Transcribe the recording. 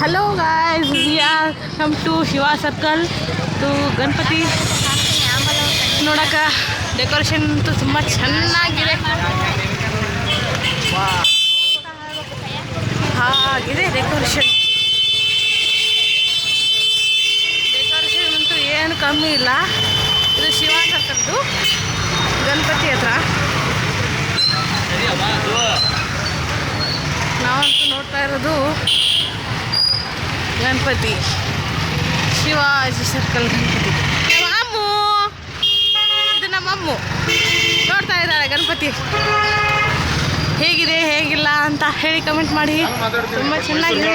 Hello guys, we are come to Shiva Circle to Ganapati ನೋಡಕ್ಕೆ. Decoration ಅಂತೂ ತುಂಬ ಚೆನ್ನಾಗಿದೆ. ಹಾಗಿದೆ ಡೆಕೋರೇಷನ್ ಅಂತೂ ಏನು ಕಮ್ಮಿ ಇಲ್ಲ. ಇದು ಶಿವ ಸರ್ಕಲ್ದು ಗಣಪತಿ ಹತ್ರ. ನಾವಂತೂ ನೋಡ್ತಾ ಇರೋದು ಗಣಪತಿ, ಶಿವಾಜಿ ಸರ್ಕಲ್ ಗಣಪತಿ. ನಮ್ಮ ಅಮ್ಮು, ಇದು ನಮ್ಮ ಅಮ್ಮು ನೋಡ್ತಾ ಇದ್ದಾರೆ ಗಣಪತಿ. ಹೇಗಿದೆ ಹೇಗಿಲ್ಲ ಅಂತ ಹೇಳಿ ಕಮೆಂಟ್ ಮಾಡಿ. ತುಂಬ ಚೆನ್ನಾಗಿದೆ.